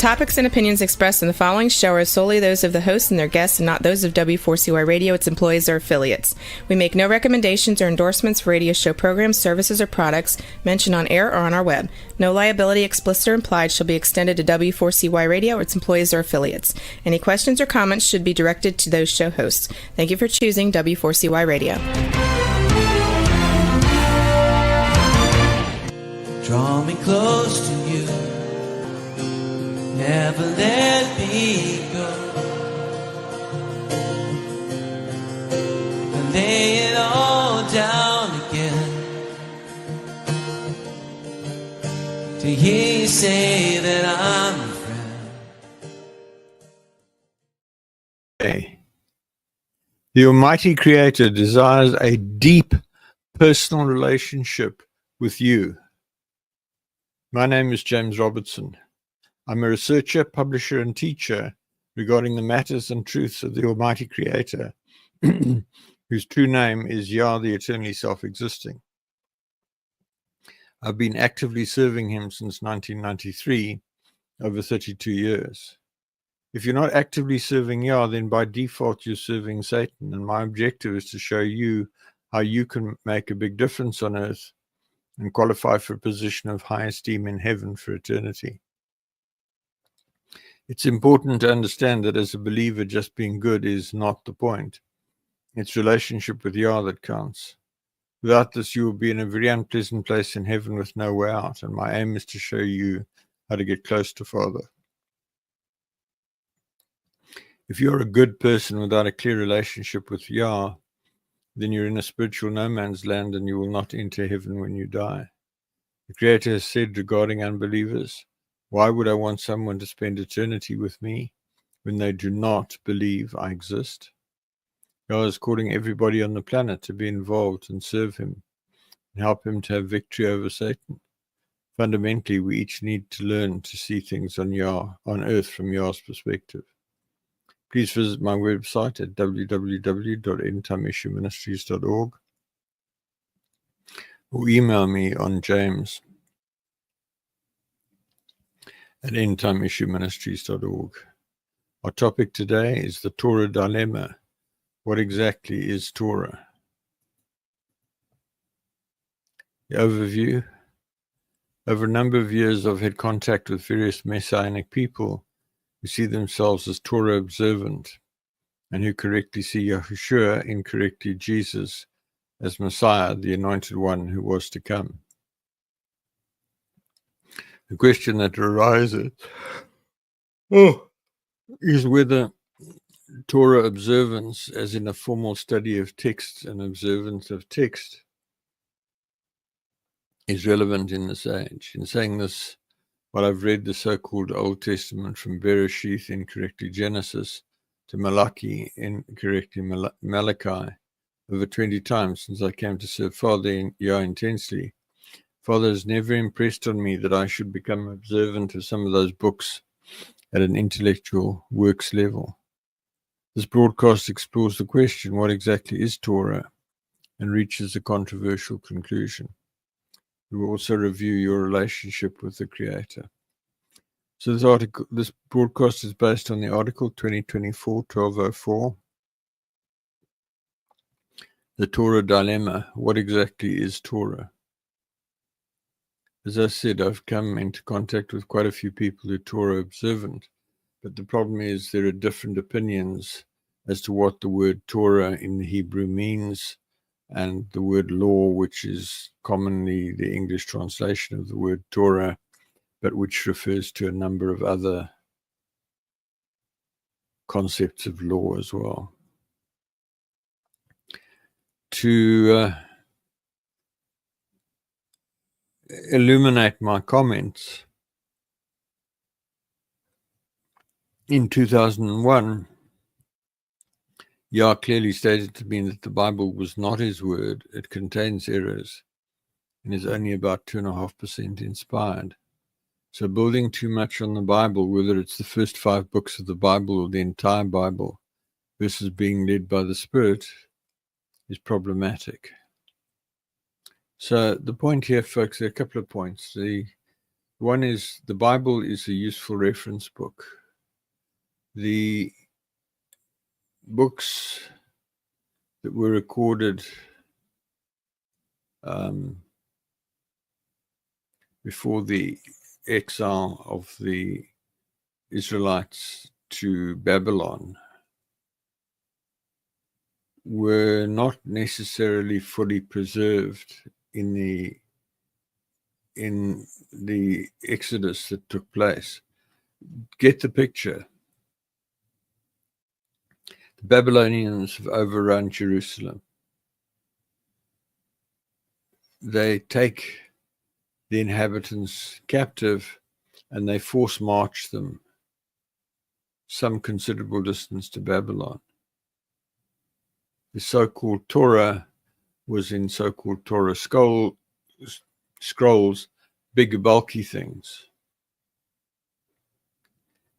topics and opinions expressed in the following show are solely those of the host and their guests and not those of W4CY Radio, its employees, or affiliates. We make no recommendations or endorsements for radio show programs, services, or products mentioned on air or on our web. No liability, explicit or implied, shall be extended to W4CY Radio or its employees or affiliates. Any questions or comments should be directed to those show hosts. Thank you for choosing W4CY Radio. Draw me close to you, never let me go. I lay it all down again to hear you say that I'm your friend. Okay. The Almighty Creator desires a deep personal relationship with you. My name is James Robertson. I'm a researcher, publisher, and teacher regarding the matters and truths of the Almighty Creator, whose true name is Yah, the eternally self-existing. I've been actively serving him since 1993, over 32 years. If you're not actively serving Yah, then by default you're serving Satan, and my objective is to show you how you can make a big difference on earth and qualify for a position of high esteem in heaven for eternity. It's important to understand that as a believer, just being good is not the point. It's relationship with Yah that counts. Without this, you will be in a very unpleasant place in heaven with no way out, and my aim is to show you how to get close to Father. If you're a good person without a clear relationship with Yah, then you're in a spiritual no man's land and you will not enter heaven when you die. The Creator has said regarding unbelievers, why would I want someone to spend eternity with me when they do not believe I exist? God is calling everybody on the planet to be involved and serve him and help him to have victory over Satan. Fundamentally, we each need to learn to see things on earth from Yah's perspective. Please visit my website at www.endtimeissueministries.org or email me on james@endtimeissueministries.org. Our topic today is the Torah Dilemma. What exactly is Torah? The overview. Over a number of years, I've had contact with various Messianic people who see themselves as Torah Observant and who correctly see Yahooshua, incorrectly Jesus, as Messiah, the Anointed One who was to come. The question that arises is whether Torah observance, as in a formal study of text and observance of text, is relevant in this age. In saying this, while I've read the so-called Old Testament from Bereshith, incorrectly Genesis, to Malaki, incorrectly Malachi, over 20 times since I came to serve Father Yah intensely, Father has never impressed on me that I should become observant of some of those books at an intellectual works level. This broadcast explores the question, what exactly is Torah, and reaches a controversial conclusion. We will also review your relationship with the Creator. So this broadcast is based on the article 2024-1204, The Torah Dilemma. What exactly is Torah? As I said, I've come into contact with quite a few people who are Torah observant, but the problem is there are different opinions as to what the word Torah in the Hebrew means, and the word law, which is commonly the English translation of the word Torah, but which refers to a number of other concepts of law as well. To illuminate my comments, in 2001, Yah clearly stated to me that the Bible was not his word. It contains errors and is only about 2.5% inspired. So building too much on the Bible, whether it's the first 5 books of the Bible or the entire Bible, versus being led by the Spirit, is problematic. So the point here, folks, there are a couple of points. One is the Bible is a useful reference book. The books that were recorded before the exile of the Israelites to Babylon were not necessarily fully preserved in the exodus that took place. Get the picture. The Babylonians have overrun Jerusalem. They take the inhabitants captive and they force march them some considerable distance to Babylon. The so-called Torah was in so-called Torah scrolls, big bulky things.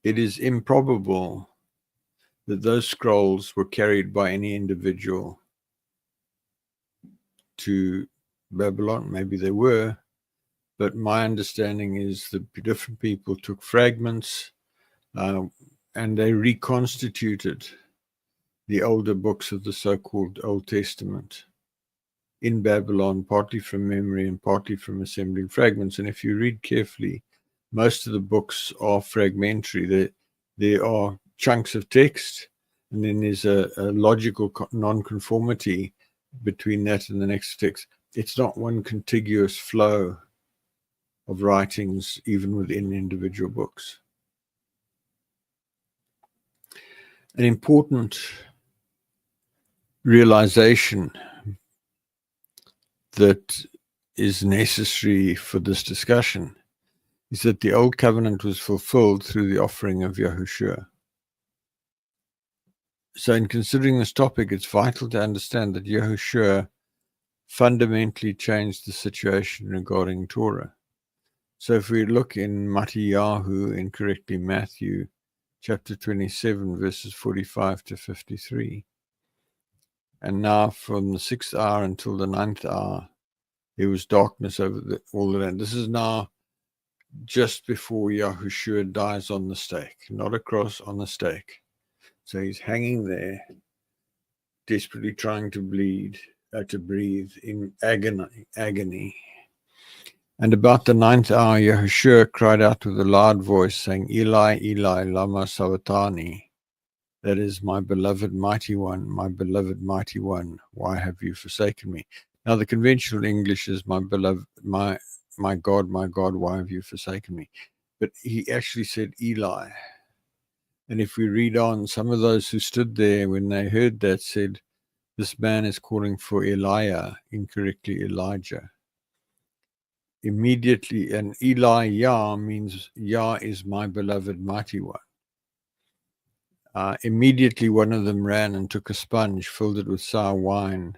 It is improbable that those scrolls were carried by any individual to Babylon. Maybe they were, but my understanding is that different people took fragments and they reconstituted the older books of the so-called Old Testament in Babylon, partly from memory and partly from assembling fragments. And if you read carefully, most of the books are fragmentary. There are chunks of text, and then there's a logical non-conformity between that and the next text. It's not one contiguous flow of writings, even within individual books. An important realization that is necessary for this discussion is that the Old Covenant was fulfilled through the offering of Yahooshua. So in considering this topic, it's vital to understand that Yahooshua fundamentally changed the situation regarding Torah. So if we look in Mattiyahu, incorrectly Matthew, chapter 27, verses 45 to 53. And now from the 6th hour until the 9th hour, there was darkness over all the land. This is now just before Yahooshua dies on the stake, not a cross, on the stake. So he's hanging there, desperately trying to breathe in agony. And about the 9th hour, Yahooshua cried out with a loud voice, saying, Eli, Eli, lama sabachthani. That is, my beloved mighty one, why have you forsaken me? Now, the conventional English is, my beloved, my God, why have you forsaken me? But he actually said Eli. And if we read on, some of those who stood there when they heard that said, this man is calling for Elijah, incorrectly Elijah. Immediately, and Eli Yah means Yah is my beloved mighty one. Immediately one of them ran and took a sponge, filled it with sour wine,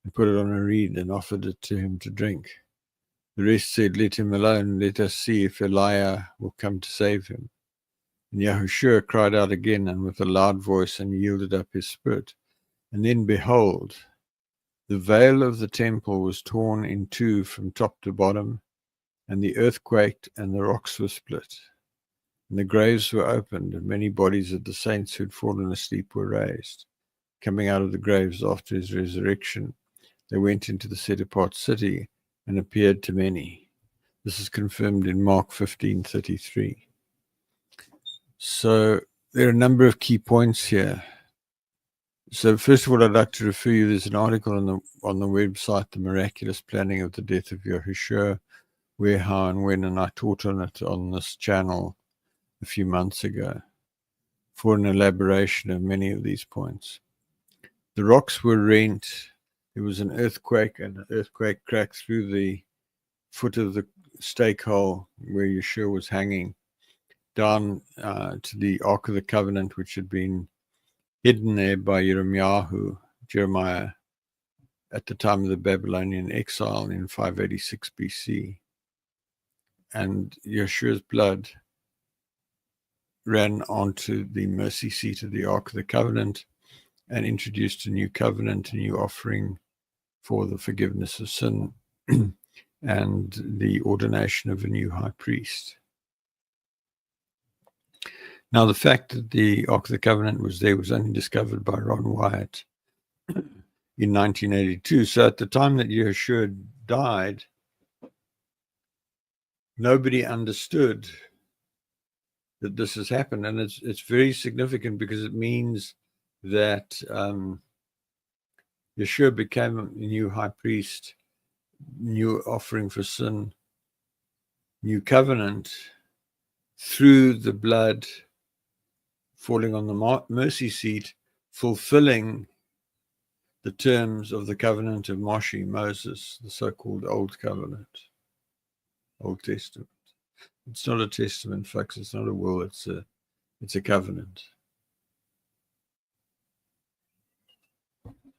and put it on a reed and offered it to him to drink. The rest said, let him alone, let us see if Elijah will come to save him. And Yahooshua cried out again, and with a loud voice, and yielded up his spirit. And then behold, the veil of the temple was torn in two from top to bottom, and the earth quaked, and the rocks were split. And the graves were opened, and many bodies of the saints who had fallen asleep were raised. Coming out of the graves after his resurrection, they went into the set-apart city and appeared to many. This is confirmed in Mark 15:33. So there are a number of key points here. So first of all, I'd like to refer you, there's an article on the website, The Miraculous Planning of the Death of Yahooshua, where, how, and when, and I taught on it on this channel a few months ago for an elaboration of many of these points. The rocks were rent. There was an earthquake, and the earthquake cracked through the foot of the stake hole where Yeshua was hanging, down to the Ark of the Covenant, which had been hidden there by Jeremiah, at the time of the Babylonian exile in 586 BC. And Yeshua's blood ran onto the mercy seat of the Ark of the Covenant and introduced a new covenant, a new offering for the forgiveness of sin. and the ordination of a new high priest. Now, the fact that the Ark of the Covenant was there was only discovered by Ron Wyatt in 1982. So at the time that Yahooshua died, nobody understood that this has happened. And it's very significant because it means that Yahooshua became a new high priest, new offering for sin, new covenant through the blood falling on the mercy seat, fulfilling the terms of the covenant of Moses, the so-called Old Covenant, Old Testament. It's not a testament, folks. It's not a will. It's a covenant.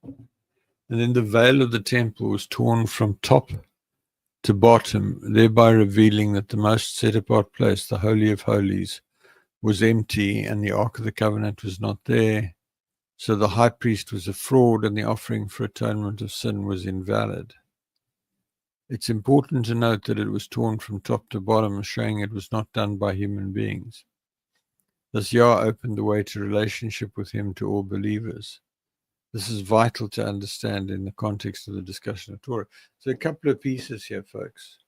And then the veil of the temple was torn from top to bottom, thereby revealing that the most set-apart place, the Holy of Holies, was empty, and the Ark of the Covenant was not there. So the high priest was a fraud, and the offering for atonement of sin was invalid. It's important to note that it was torn from top to bottom, showing it was not done by human beings. Thus Yah opened the way to relationship with him to all believers. This is vital to understand in the context of the discussion of Torah. So a couple of pieces here, folks.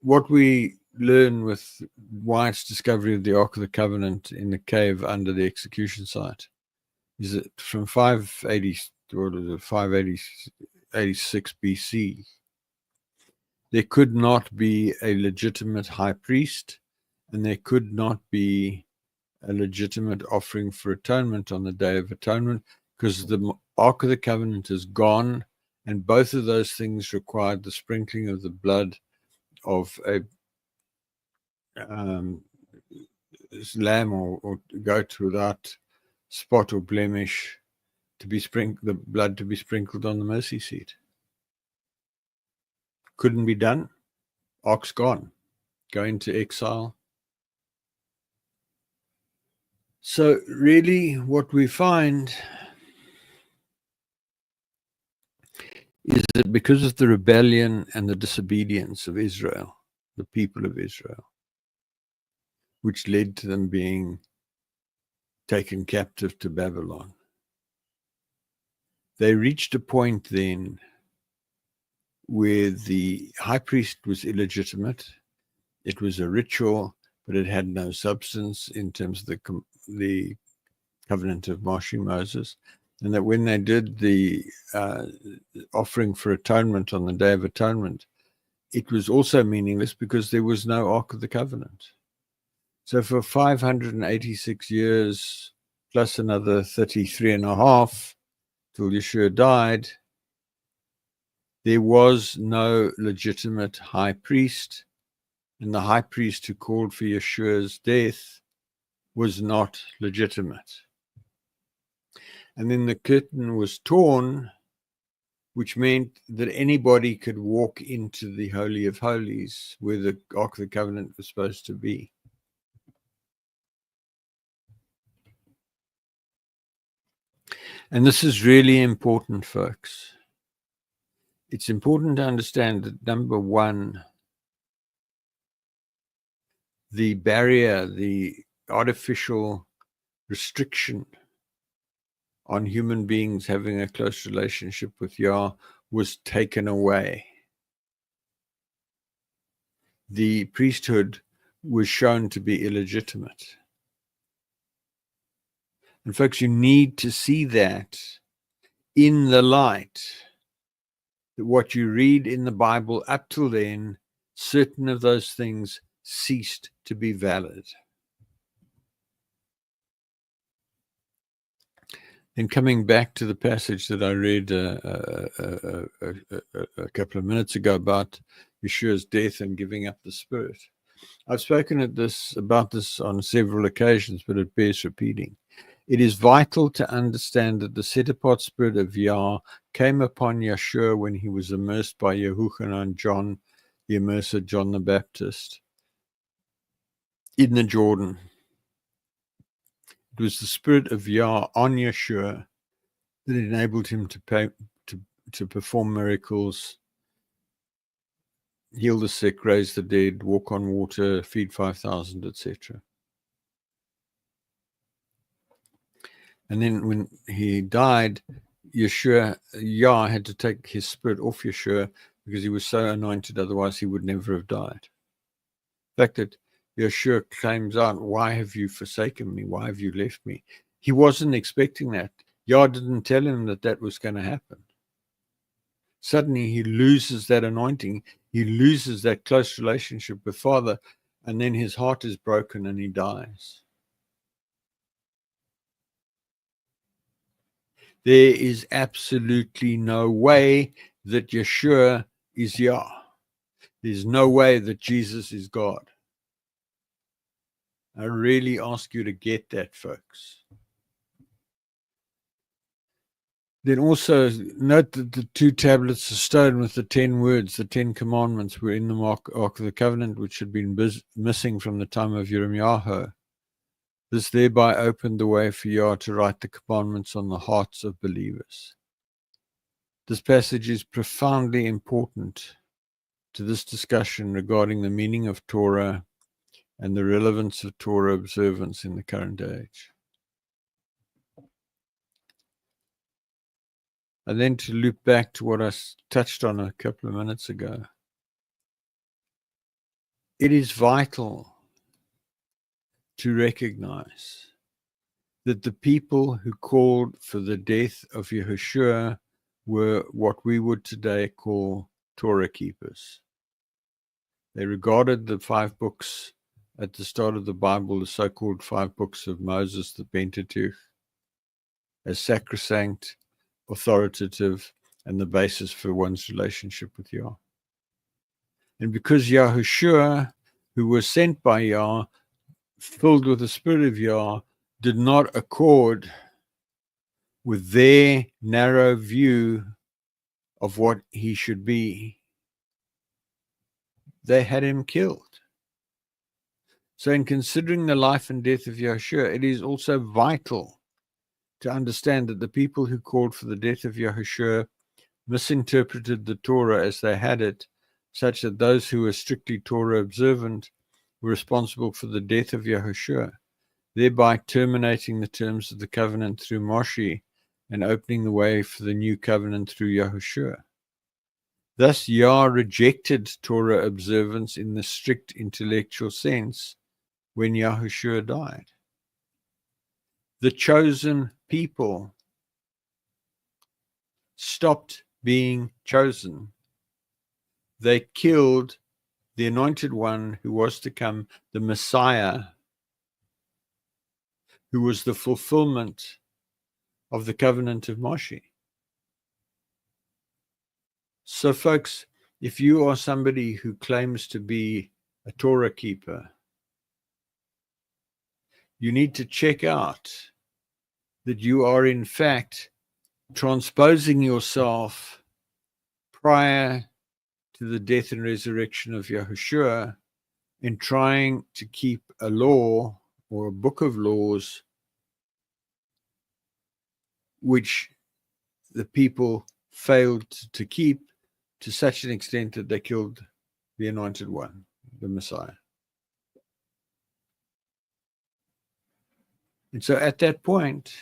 What we learn with Wyatt's discovery of the Ark of the Covenant in the cave under the execution site is that from 586 BC, there could not be a legitimate high priest, and there could not be a legitimate offering for atonement on the Day of Atonement, because the Ark of the Covenant is gone, and both of those things required the sprinkling of the blood of a lamb or goat without spot or blemish to be the blood to be sprinkled on the mercy seat. Couldn't be done. Ark's gone. Go into exile. So really what we find is that because of the rebellion and the disobedience of Israel, the people of Israel, which led to them being taken captive to Babylon, they reached a point then where the high priest was illegitimate. It was a ritual, but it had no substance in terms of the covenant of Moses, and that when they did the offering for atonement on the Day of Atonement, it was also meaningless because there was no Ark of the Covenant. So for 586 years, plus another 33 and a half, till Yahooshua died, there was no legitimate high priest, and the high priest who called for Yeshua's death was not legitimate. And then the curtain was torn, which meant that anybody could walk into the Holy of Holies where the Ark of the Covenant was supposed to be. And this is really important, folks. It's important to understand that, number one, the barrier, the artificial restriction on human beings having a close relationship with Yah was taken away. The priesthood was shown to be illegitimate. And folks, you need to see that in the light that what you read in the Bible up till then, certain of those things ceased to be valid. And coming back to the passage that I read a couple of minutes ago about Yeshua's death and giving up the Spirit, I've spoken about this on several occasions, but it bears repeating. It is vital to understand that the set-apart Spirit of Yah came upon Yeshua when he was immersed by Yahushua, John, the immerser, John the Baptist, in the Jordan. It was the Spirit of Yah on Yeshua that enabled him to perform miracles heal the sick, raise the dead, walk on water, feed 5,000, etc. And then when he died, Yah had to take his spirit off Yeshua because he was so anointed, otherwise he would never have died. The fact that Yeshua claims out, why have you forsaken me? Why have you left me? He wasn't expecting that. Yah didn't tell him that that was going to happen. Suddenly he loses that anointing. He loses that close relationship with Father, and then his heart is broken and he dies. There is absolutely no way that Yeshua is Yah. There's no way that Jesus is God. I really ask you to get that, folks. Then also note that the 2 tablets of stone with the 10 words, the 10 commandments, were in the Ark of the Covenant, which had been missing from the time of Yirmiyahu. This thereby opened the way for Yah to write the commandments on the hearts of believers. This passage is profoundly important to this discussion regarding the meaning of Torah and the relevance of Torah observance in the current age. And then to loop back to what I touched on a couple of minutes ago, it is vital to recognize that the people who called for the death of Yahooshua were what we would today call Torah keepers. They regarded the 5 books at the start of the Bible, the so-called 5 books of Moses, the Pentateuch, as sacrosanct, authoritative, and the basis for one's relationship with Yah. And because Yahooshua, who was sent by Yah, filled with the Spirit of Yah, did not accord with their narrow view of what he should be, they had him killed. So in considering the life and death of Yahooshua, it is also vital to understand that the people who called for the death of Yahooshua misinterpreted the Torah as they had it, such that those who were strictly Torah observant were responsible for the death of Yahooshua, thereby terminating the terms of the covenant through Moshe and opening the way for the new covenant through Yahooshua. Thus, Yah rejected Torah observance in the strict intellectual sense when Yahooshua died. The chosen people stopped being chosen. They killed the Anointed One who was to come, the Messiah, who was the fulfillment of the covenant of Moshe. So, folks, if you are somebody who claims to be a Torah keeper, you need to check out that you are in fact transposing yourself prior to the death and resurrection of Yahooshua and trying to keep a law or a book of laws which the people failed to keep to such an extent that they killed the Anointed One, the Messiah. And so at that point,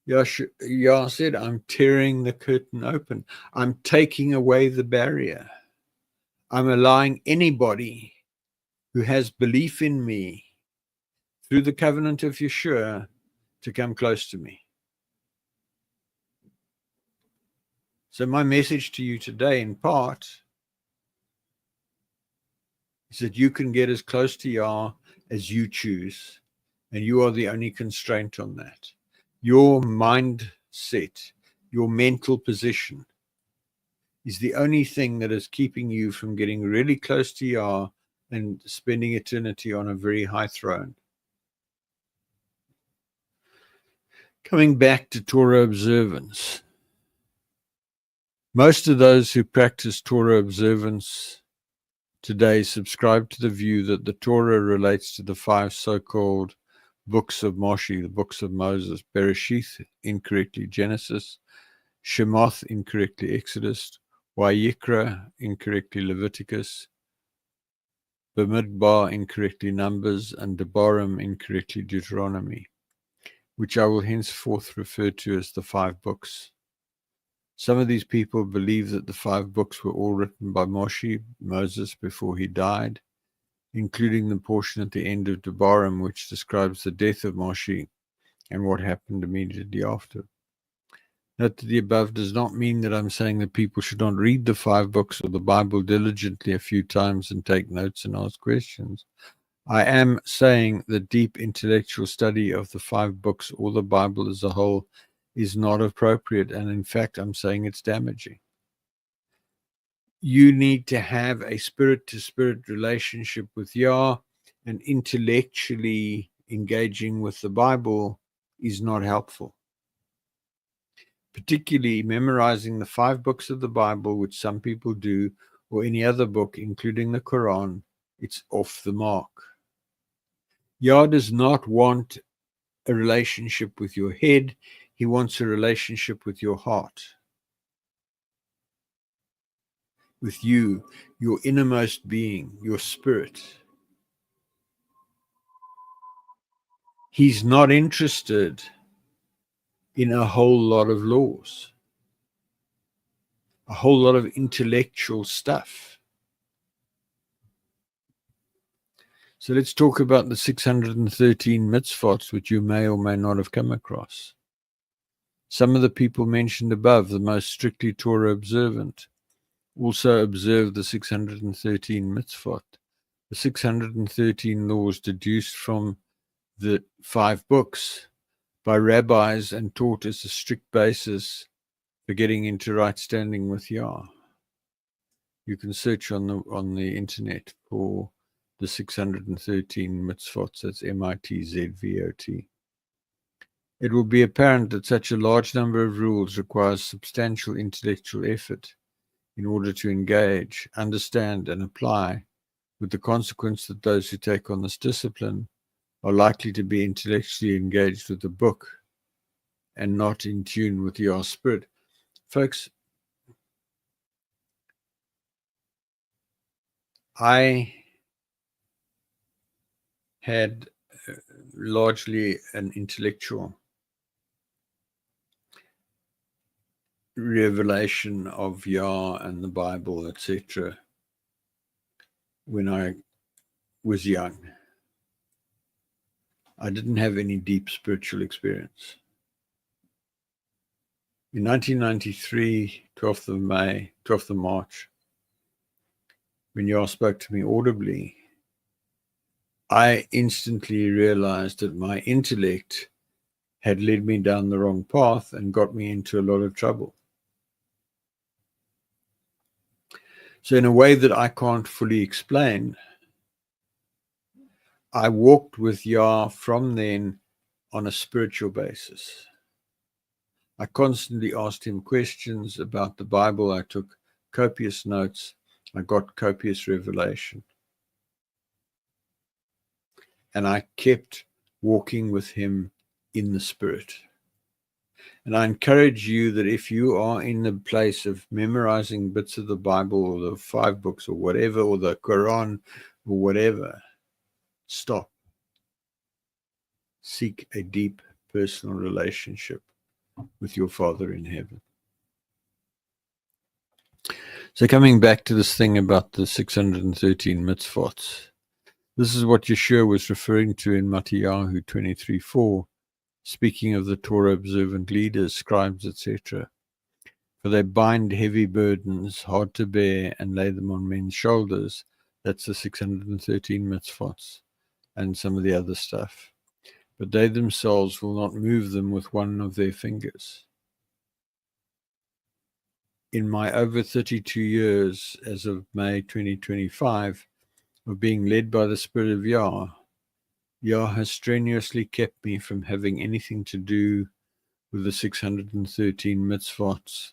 Yah said, I'm tearing the curtain open. I'm taking away the barrier. I'm allowing anybody who has belief in me through the covenant of Yeshua to come close to me. So my message to you today, in part, is that you can get as close to Yah as you choose, and you are the only constraint on that. Your mindset, your mental position is the only thing that is keeping you from getting really close to Yah and spending eternity on a very high throne. Coming back to Torah observance, most of those who practice Torah observance today subscribe to the view that the Torah relates to the 5 so-called books of Moshe, the books of Moses: Bereshith, incorrectly Genesis; Shemoth, incorrectly Exodus; Wayikra, incorrectly Leviticus, Bamidbar, incorrectly Numbers, and Deborim, incorrectly Deuteronomy, which I will henceforth refer to as the 5 books. Some of these people believe that the 5 books were all written by Moses, before he died, including the portion at the end of Deborim, which describes the death of Moshe and what happened immediately after. Note that the above does not mean that I'm saying that people should not read the 5 books or the Bible diligently a few times and take notes and ask questions. I am saying that deep intellectual study of the 5 books or the Bible as a whole is not appropriate, and in fact, I'm saying it's damaging. You need to have a spirit-to-spirit relationship with Yah, and intellectually engaging with the Bible is not helpful. Particularly memorizing the 5 books of the Bible, which some people do, or any other book, including the Quran, it's off the mark. Yah does not want a relationship with your head. He wants a relationship with your heart, with you, your innermost being, your spirit. He's not interested in a whole lot of laws, a whole lot of intellectual stuff. So let's talk about the 613 mitzvot, which you may or may not have come across. Some of the people mentioned above, the most strictly Torah observant, also observe the 613 mitzvot. The 613 laws deduced from the 5 books by rabbis and taught as a strict basis for getting into right standing with Yah. You can search on the internet for the 613 mitzvot. That's mitzvot. It will be apparent that such a large number of rules requires substantial intellectual effort in order to engage, understand, and apply, with the consequence that those who take on this discipline are likely to be intellectually engaged with the book and not in tune with Yah's spirit. Folks, I had largely an intellectual revelation of Yah and the Bible, etc., when I was young. I didn't have any deep spiritual experience. In 1993, 12th of March, when Yah spoke to me audibly, I instantly realized that my intellect had led me down the wrong path and got me into a lot of trouble. So in a way that I can't fully explain, I walked with Yah from then on a spiritual basis. I constantly asked him questions about the Bible. I took copious notes. I got copious revelation. And I kept walking with him in the Spirit. And I encourage you that if you are in the place of memorizing bits of the Bible or the 5 books or whatever, or the Quran or whatever, stop. Seek a deep personal relationship with your Father in heaven. So coming back to this thing about the 613 mitzvot, this is what Yeshua was referring to in Matthew 23:4, speaking of the Torah observant leaders, scribes, etc. For they bind heavy burdens, hard to bear, and lay them on men's shoulders. That's the 613 mitzvot and some of the other stuff. But they themselves will not move them with one of their fingers. In my over 32 years, as of May 2025, of being led by the Spirit of Yah, Yah has strenuously kept me from having anything to do with the 613 mitzvot,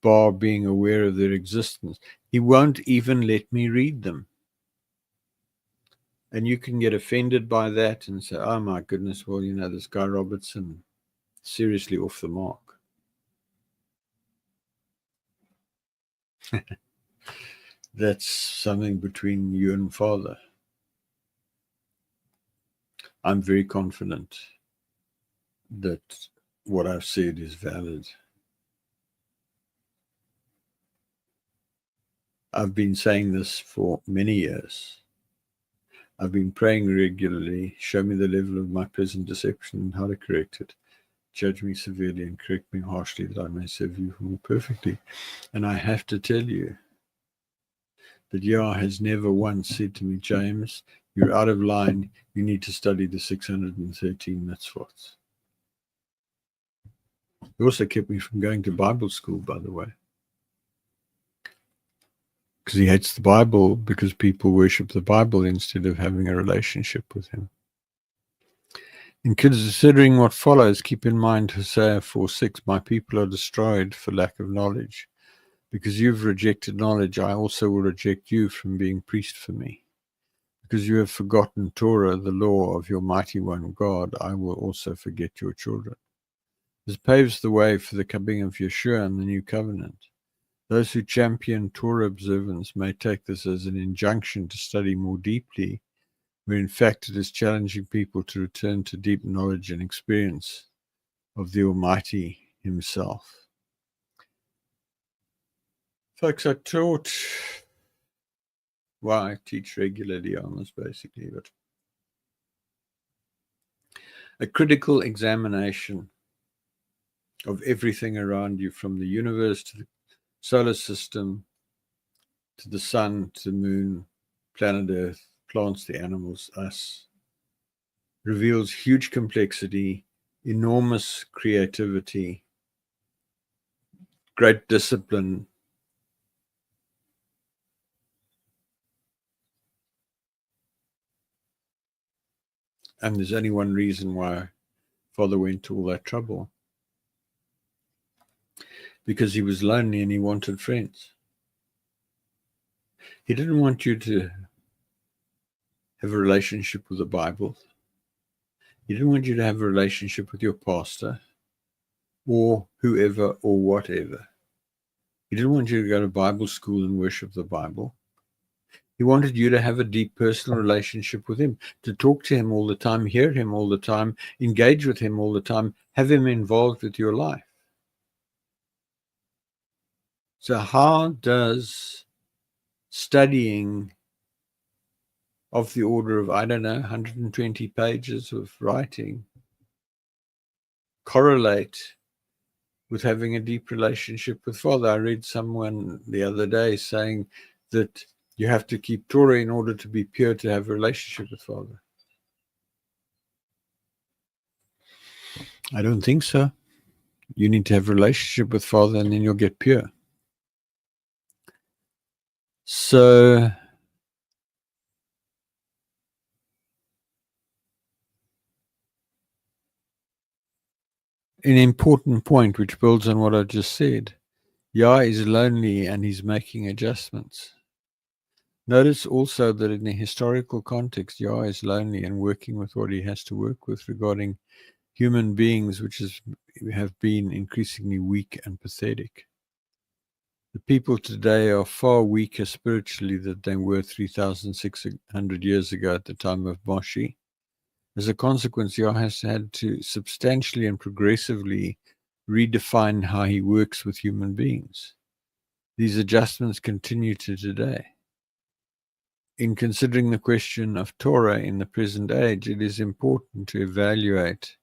bar being aware of their existence. He won't even let me read them. And you can get offended by that and say, oh my goodness, well, this guy Robertson, seriously off the mark. That's something between you and Father. I'm very confident that what I've said is valid. I've been saying this for many years. I've been praying regularly. Show me the level of my present deception and how to correct it. Judge me severely and correct me harshly, that I may serve you more perfectly. And I have to tell you that Yah has never once said to me, James, you're out of line. You need to study the 613 mitzvot. He also kept me from going to Bible school, by the way. Because he hates the Bible, because people worship the Bible instead of having a relationship with him. In considering what follows, keep in mind Hosea 4:6, my people are destroyed for lack of knowledge. Because you've rejected knowledge, I also will reject you from being priest for me. Because you have forgotten Torah, the law of your mighty one God, I will also forget your children. This paves the way for the coming of Yeshua and the new covenant. Those who champion Torah observance may take this as an injunction to study more deeply, where in fact it is challenging people to return to deep knowledge and experience of the Almighty Himself. Folks, I teach regularly on this basically, but a critical examination of everything around you, from the universe to the solar system, to the sun, to the moon, planet Earth, plants, the animals, us, reveals huge complexity, enormous creativity, great discipline, and there's only one reason why Father went to all that trouble. Because he was lonely and he wanted friends. He didn't want you to have a relationship with the Bible. He didn't want you to have a relationship with your pastor or whoever or whatever. He didn't want you to go to Bible school and worship the Bible. He wanted you to have a deep personal relationship with him, to talk to him all the time, hear him all the time, engage with him all the time, have him involved with your life. So how does studying of the order of, 120 pages of writing correlate with having a deep relationship with Father? I read someone the other day saying that you have to keep Torah in order to be pure, to have a relationship with Father. I don't think so. You need to have a relationship with Father and then you'll get pure. So an important point which builds on what I just said. Yah is lonely and he's making adjustments. Notice also that in the historical context, Yah is lonely and working with what he has to work with regarding human beings, which have been increasingly weak and pathetic. The people today are far weaker spiritually than they were 3,600 years ago at the time of Moshe. As a consequence, Yah has had to substantially and progressively redefine how he works with human beings. These adjustments continue to today. In considering the question of Torah in the present age, it is important to evaluate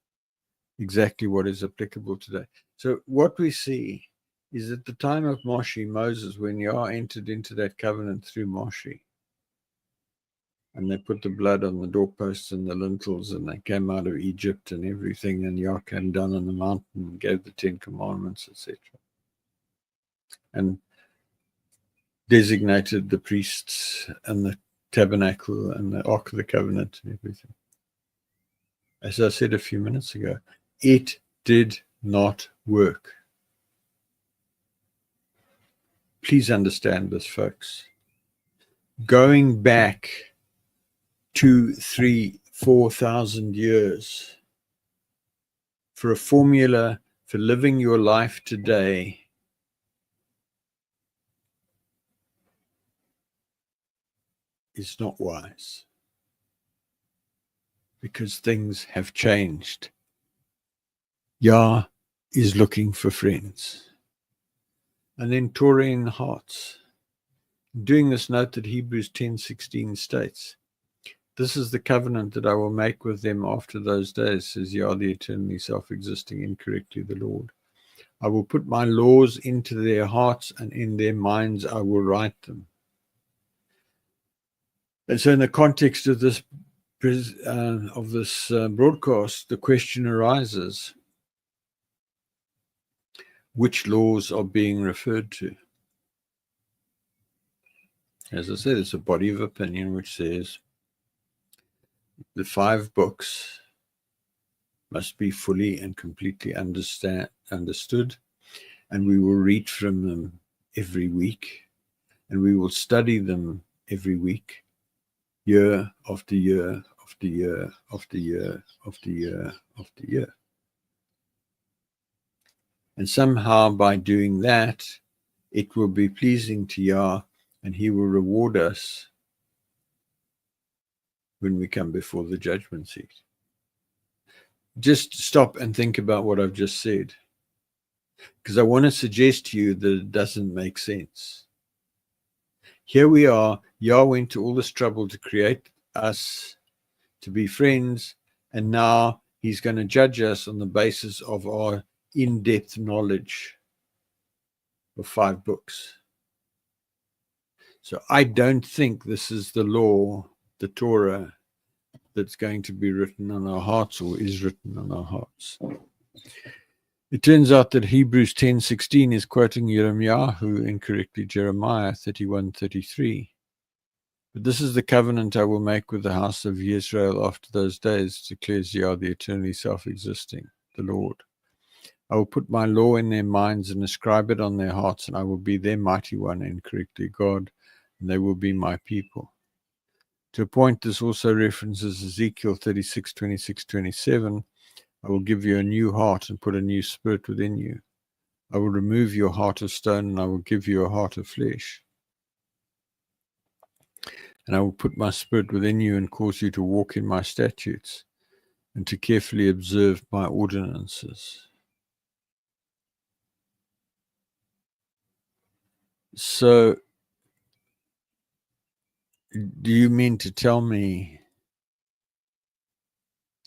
exactly what is applicable today. So what we see is at the time of Moshe, Moses, when Yah entered into that covenant through Moshe, and they put the blood on the doorposts and the lintels, and they came out of Egypt and everything, and Yah came down on the mountain and gave the 10 commandments, etc. And designated the priests and the tabernacle and the Ark of the Covenant and everything. As I said a few minutes ago, it did not work. Please understand this, folks. Going back 2, 3, 4,000 years for a formula for living your life today is not wise, because things have changed. Yah is looking for friends. And then Torah in hearts. Doing this, note that Hebrews 10:16 states, "This is the covenant that I will make with them after those days, says Yah, the eternally self-existing, incorrectly the Lord. I will put my laws into their hearts, and in their minds I will write them." And so in the context of this broadcast, the question arises, which laws are being referred to? As I said, it's a body of opinion which says the 5 books must be fully and completely understood, and we will read from them every week, and we will study them every week, year after year after year after year after year after year. And somehow by doing that, it will be pleasing to Yah, and he will reward us when we come before the judgment seat. Just stop and think about what I've just said, because I want to suggest to you that it doesn't make sense. Here we are, Yah went to all this trouble to create us to be friends, and now he's going to judge us on the basis of our in-depth knowledge of 5 books. So I don't think this is the law, the Torah, that's going to be written on our hearts or is written on our hearts. It turns out that Hebrews 10:16 is quoting Yirmiyahu, incorrectly Jeremiah 31:33. But this is the covenant I will make with the house of Israel after those days, declares Yah, the eternally self-existing, the Lord. I will put my law in their minds and ascribe it on their hearts, and I will be their mighty one, incorrectly God, and they will be my people. To a point, this also references Ezekiel 36:26-27. I will give you a new heart and put a new spirit within you. I will remove your heart of stone, and I will give you a heart of flesh. And I will put my spirit within you and cause you to walk in my statutes and to carefully observe my ordinances. So, do you mean to tell me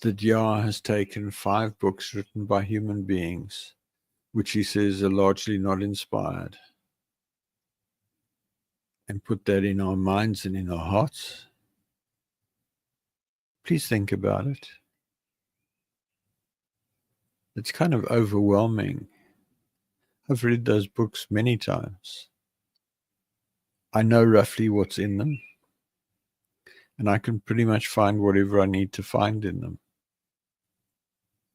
that Yah has taken 5 books written by human beings, which he says are largely not inspired, and put that in our minds and in our hearts? Please think about it. It's kind of overwhelming. I've read those books many times. I know roughly what's in them, and I can pretty much find whatever I need to find in them,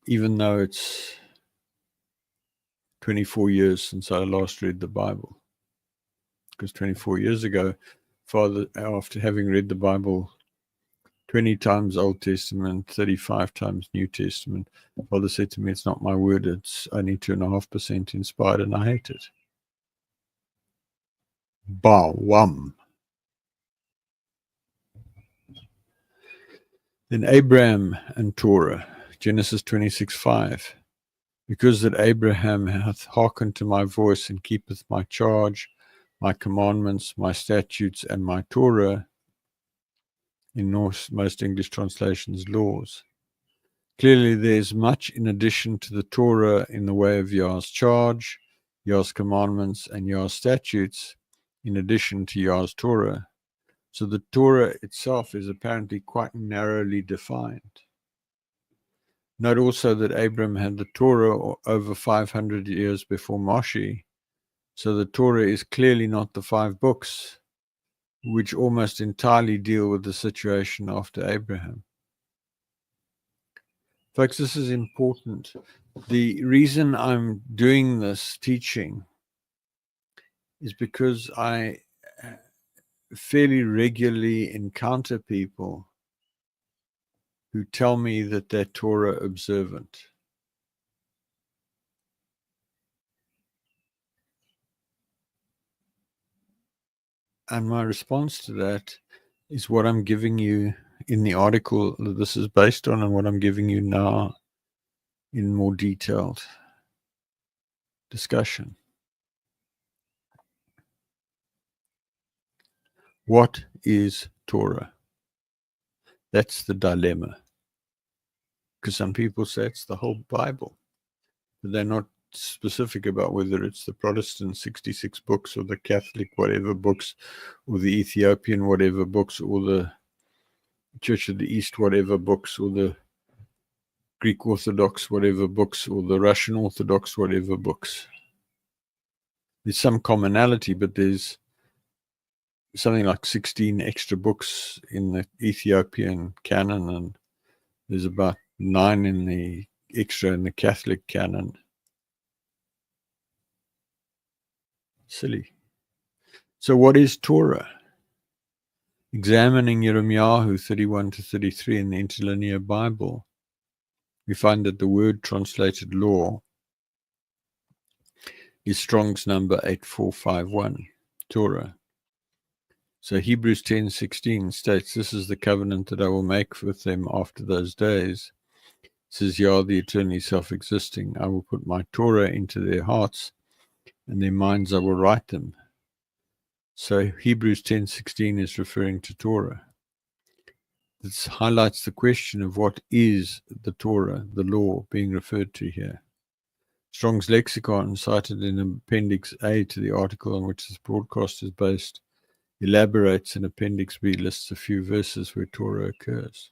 even though it's 24 years since I last read the Bible. Because 24 years ago, Father, after having read the Bible 20 times Old Testament, 35 times New Testament, Father said to me, it's not my word, it's only 2.5% inspired, and I hate it. Bawam. Then Abraham and Torah, Genesis 26:5. Because that Abraham hath hearkened to my voice and keepeth my charge, my commandments, my statutes, and my Torah, in most English translations, laws. Clearly, there's much in addition to the Torah in the way of Yah's charge, Yah's commandments, and Yah's statutes, in addition to Yah's Torah. So the Torah itself is apparently quite narrowly defined. Note also that Abram had the Torah over 500 years before Moshe, so the Torah is clearly not the 5 books, which almost entirely deal with the situation after Abraham. Folks, this is important. The reason I'm doing this teaching is because I fairly regularly encounter people who tell me that they're Torah observant. And my response to that is what I'm giving you in the article that this is based on and what I'm giving you now in more detailed discussion. What is Torah? That's the dilemma. Because some people say it's the whole Bible, but they're not specific about whether it's the Protestant 66 books or the Catholic whatever books or the Ethiopian whatever books or the Church of the East whatever books or the Greek Orthodox whatever books or the Russian Orthodox whatever books. There's some commonality, but there's something like 16 extra books in the Ethiopian canon, and there's about 9 in the extra in the Catholic canon. Silly. So what is Torah? Examining Yirmiyahu 31 to 33 in the Interlinear Bible, we find that the word translated law is Strong's number 8451, Torah. So Hebrews 10:16 states, "This is the covenant that I will make with them after those days, says Yah, the eternally self-existing. I will put my Torah into their hearts, and their minds I will write them." So Hebrews 10:16 is referring to Torah. This highlights the question of what is the Torah, the law, being referred to here. Strong's Lexicon, cited in Appendix A to the article on which this broadcast is based, elaborates, and Appendix B lists a few verses where Torah occurs.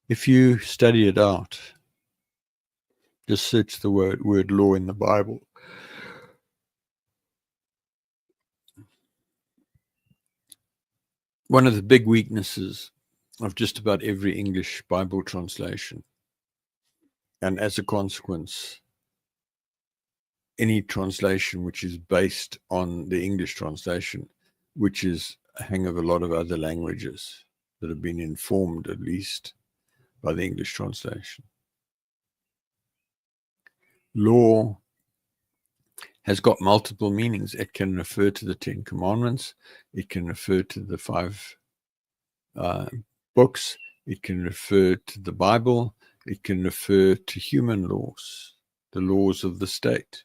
If you study it out, just search the word law in the Bible. One of the big weaknesses of just about every English Bible translation, and as a consequence, any translation which is based on the English translation, which is a hang of a lot of other languages that have been informed at least by the English translation. Law has got multiple meanings. It can refer to the 10 Commandments. It can refer to the 5 books. It can refer to the Bible. It can refer to human laws, the laws of the state.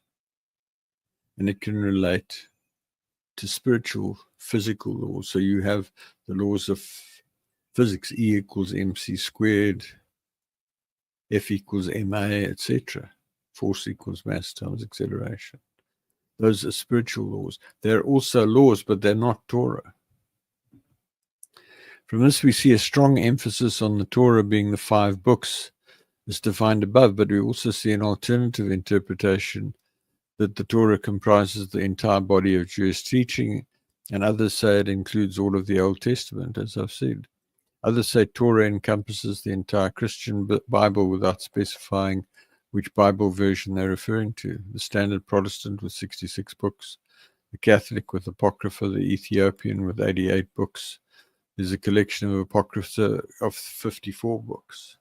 And it can relate to spiritual, physical laws. So you have the laws of physics, E equals mc squared, F equals ma, etc. Force equals mass times acceleration. Those are spiritual laws. They're also laws, but they're not Torah. From this, we see a strong emphasis on the Torah being the 5 books as defined above, but we also see an alternative interpretation that the Torah comprises the entire body of Jewish teaching, and others say it includes all of the Old Testament, as I've said. Others say Torah encompasses the entire Christian Bible without specifying which Bible version they're referring to. The Standard Protestant with 66 books, the Catholic with Apocrypha, the Ethiopian with 88 books. There's a collection of Apocrypha of 54 books.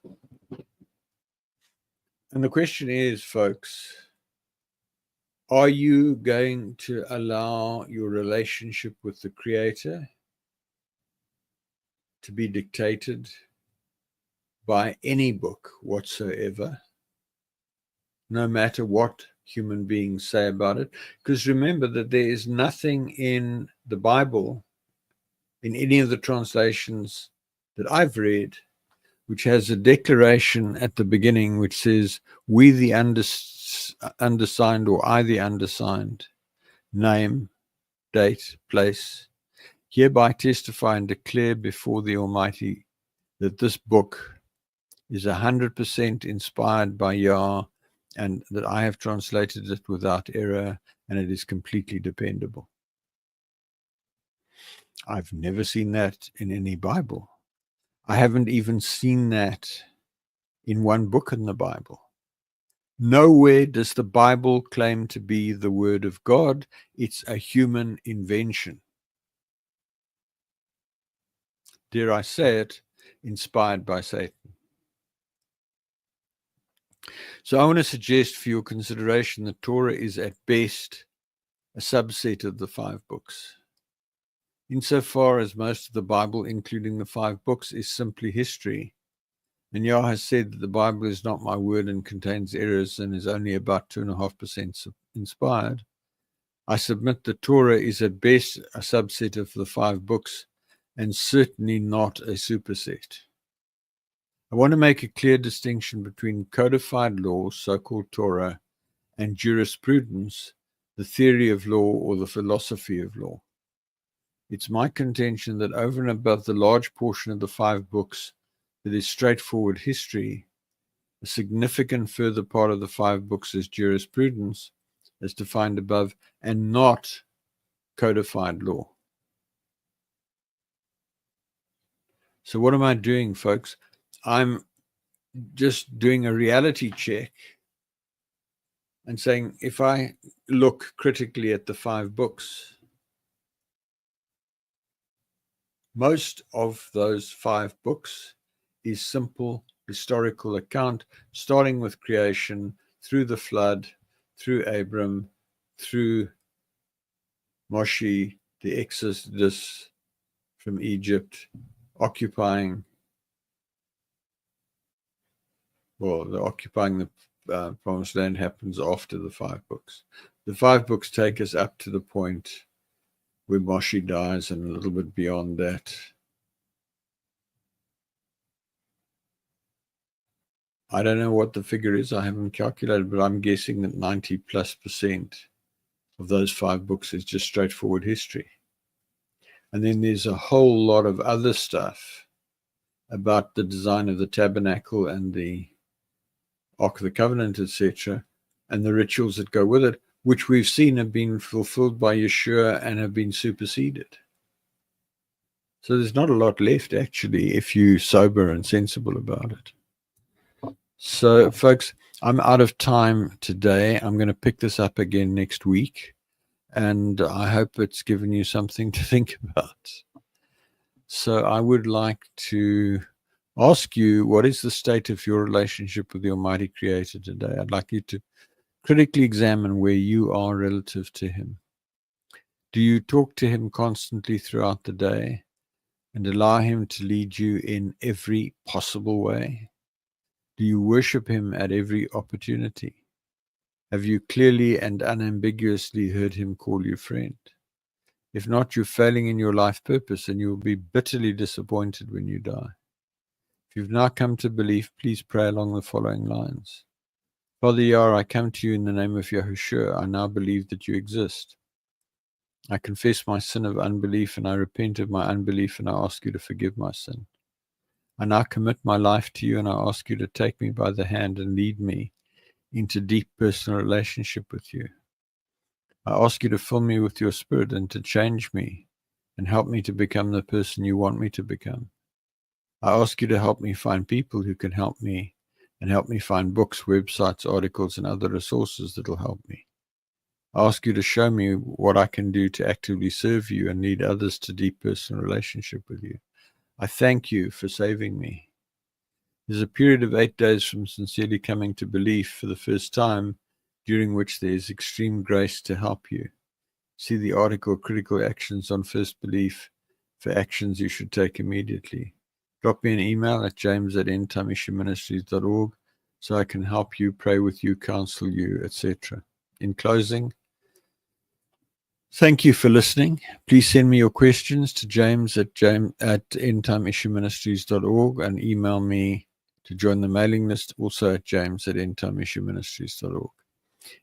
And the question is, folks, are you going to allow your relationship with the Creator to be dictated by any book whatsoever, no matter what human beings say about it? Because remember that there is nothing in the Bible, in any of the translations that I've read, which has a declaration at the beginning which says, "We the undersigned," or "I the undersigned, name, date, place, hereby testify and declare before the Almighty that this book is 100% inspired by Yah, and that I have translated it without error, and it is completely dependable." I've never seen that in any Bible. I haven't even seen that in one book in the Bible. Nowhere does the Bible claim to be the Word of God. It's a human invention. Dare I say it, inspired by Satan. So I want to suggest for your consideration that Torah is at best a subset of the 5 books. Insofar as most of the Bible, including the 5 books, is simply history, and Yah has said that the Bible is not my word and contains errors and is only about 2.5% inspired, I submit the Torah is at best a subset of the 5 books and certainly not a superset. I want to make a clear distinction between codified law, so-called Torah, and jurisprudence, the theory of law or the philosophy of law. It's my contention that over and above the large portion of the 5 books that is straightforward history, a significant further part of the 5 books is jurisprudence, as defined above, and not codified law. So what am I doing, folks? I'm just doing a reality check and saying, if I look critically at the 5 books, most of those 5 books is simple historical account, starting with creation, through the flood, through Abram, through Moshe, the Exodus from Egypt, occupying the Promised Land happens after the 5 books. The 5 books take us up to the point where Moshe dies and a little bit beyond that. I don't know what the figure is. I haven't calculated, but I'm guessing that 90+% of those 5 books is just straightforward history. And then there's a whole lot of other stuff about the design of the tabernacle and the Ark of the Covenant, etc., and the rituals that go with it, which we've seen have been fulfilled by Yahooshua and have been superseded. So there's not a lot left, actually, if you're sober and sensible about it. So, folks, I'm out of time today. I'm going to pick this up again next week, and I hope it's given you something to think about. So I would like to ask you, what is the state of your relationship with the Almighty Creator today? I'd like you to critically examine where you are relative to Him. Do you talk to Him constantly throughout the day and allow Him to lead you in every possible way? Do you worship Him at every opportunity? Have you clearly and unambiguously heard Him call you friend? If not, you're failing in your life purpose and you will be bitterly disappointed when you die. If you've now come to belief, please pray along the following lines. Father Yah, I come to you in the name of Yahooshua. I now believe that you exist. I confess my sin of unbelief and I repent of my unbelief and I ask you to forgive my sin. I now commit my life to you and I ask you to take me by the hand and lead me into deep personal relationship with you. I ask you to fill me with your spirit and to change me and help me to become the person you want me to become. I ask you to help me find people who can help me and help me find books, websites, articles, and other resources that will help me. I ask you to show me what I can do to actively serve you and lead others to deep personal relationship with you. I thank you for saving me. There's a period of 8 days from sincerely coming to belief for the first time, during which there is extreme grace to help you. See the article Critical Actions on First Belief for actions you should take immediately. Drop me an email at james@endtimeissueministries.org so I can help you, pray with you, counsel you, etc. In closing, thank you for listening. Please send me your questions to james@endtimeissueministries.org and email me to join the mailing list, also at james@endtimeissueministries.org.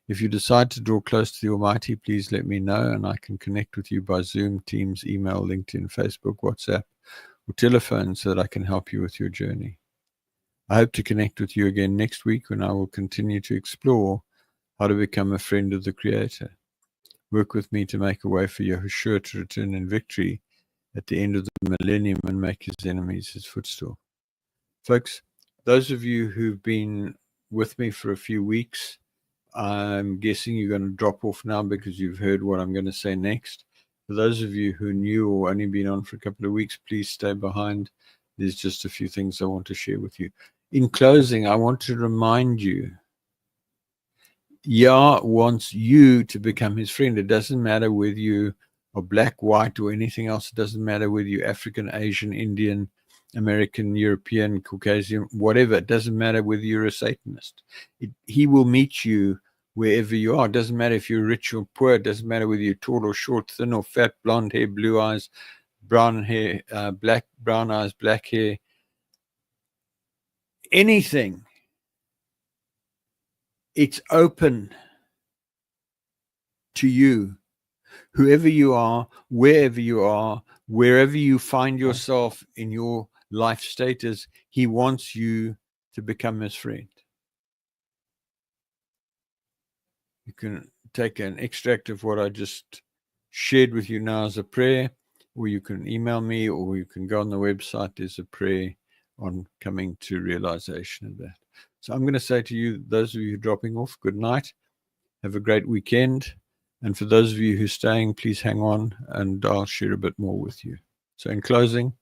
If you decide to draw close to the Almighty, please let me know and I can connect with you by Zoom, Teams, email, LinkedIn, Facebook, WhatsApp, or telephone so that I can help you with your journey. I hope to connect with you again next week when I will continue to explore how to become a friend of the Creator. Work with me to make a way for Yahooshua to return in victory at the end of the millennium and make his enemies his footstool. Folks, those of you who've been with me for a few weeks, I'm guessing you're going to drop off now because you've heard what I'm going to say next. For those of you who knew or only been on for a couple of weeks, please stay behind. There's just a few things I want to share with you. In closing, I want to remind you Yah wants you to become his friend. It doesn't matter whether you are black, white, or anything else. It doesn't matter whether you're African, Asian, Indian, American, European, Caucasian, whatever. It doesn't matter whether you're a Satanist. He will meet you wherever you are. It doesn't matter if you're rich or poor. It doesn't matter whether you're tall or short, thin or fat, blonde hair, blue eyes, brown hair, brown eyes, black hair, anything. It's open to you, whoever you are, wherever you are, wherever you find yourself in your life status. He wants you to become his friend. You can take an extract of what I just shared with you now as a prayer, or you can email me, or you can go on the website. There's a prayer on coming to realization of that. So I'm going to say to you, those of you dropping off, good night. Have a great weekend. And for those of you who are staying, please hang on and I'll share a bit more with you. So in closing,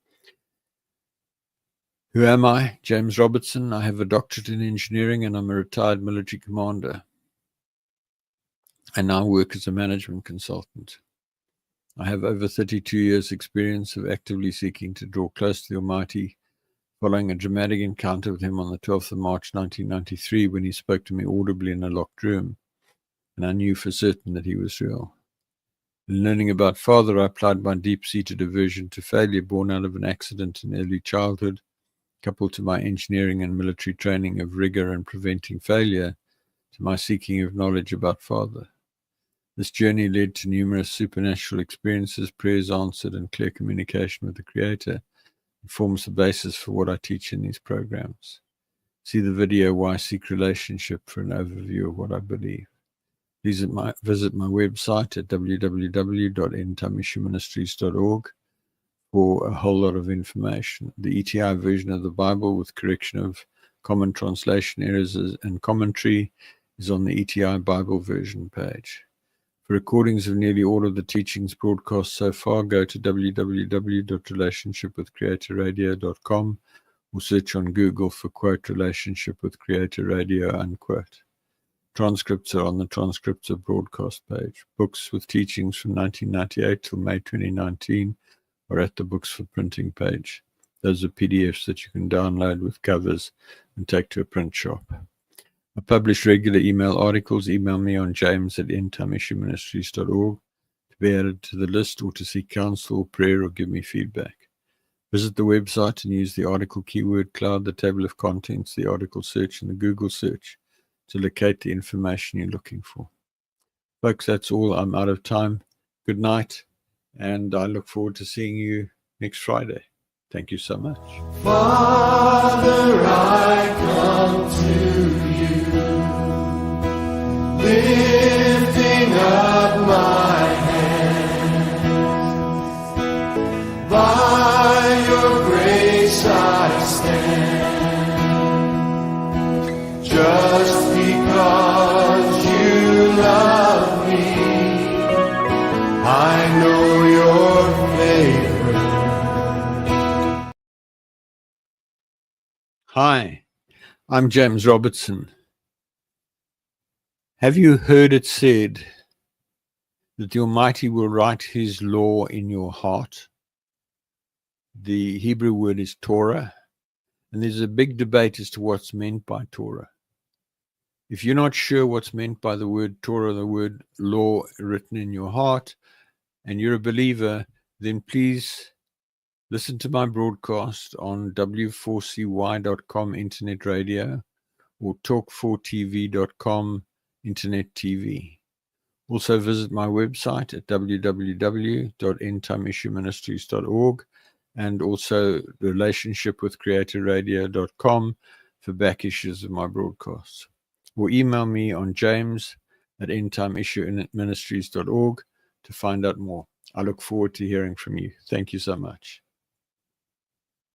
who am I? James Robertson. I have a doctorate in engineering and I'm a retired military commander. I now work as a management consultant. I have over 32 years' experience of actively seeking to draw close to the Almighty, following a dramatic encounter with him on the 12th of March 1993 when he spoke to me audibly in a locked room, and I knew for certain that he was real. In learning about Father, I applied my deep-seated aversion to failure born out of an accident in early childhood, coupled to my engineering and military training of rigor and preventing failure, to my seeking of knowledge about Father. This journey led to numerous supernatural experiences, prayers answered, and clear communication with the Creator. It forms the basis for what I teach in these programs. See the video Why Seek Relationship for an overview of what I believe. Visit my website at www.endtimeissueministries.org for a whole lot of information. The ETI version of the Bible with correction of common translation errors and commentary is on the ETI Bible version page. For recordings of nearly all of the teachings broadcast so far, go to www.relationshipwithcreatorradio.com or search on Google for quote Relationship with Creator Radio unquote. Transcripts are on the Transcripts of Broadcast page. Books with teachings from 1998 till May 2019 are at the Books for Printing page. Those are PDFs that you can download with covers and take to a print shop. I publish regular email articles. Email me on james@endtimeissueministries.org to be added to the list or to seek counsel, prayer, or give me feedback. Visit the website and use the article keyword cloud, the table of contents, the article search, and the Google search to locate the information you're looking for. Folks, that's all. I'm out of time. Good night, and I look forward to seeing you next Friday. Thank you so much. Father, I come to you, lifting up my hands. By your grace I stand, just because you love me. I know your favor. Hi, I'm James Robertson. Have you heard it said that the Almighty will write his law in your heart? The Hebrew word is Torah, and there's a big debate as to what's meant by Torah. If you're not sure what's meant by the word Torah, the word law written in your heart, and you're a believer, then please listen to my broadcast on w4cy.com internet radio or talk4tv.com internet TV. Also visit my website at www.endtimeissueministries.org and also relationshipwithcreatorradio.com for back issues of my broadcasts. Or email me on james@endtimeissueministries.org to find out more. I look forward to hearing from you. Thank you so much.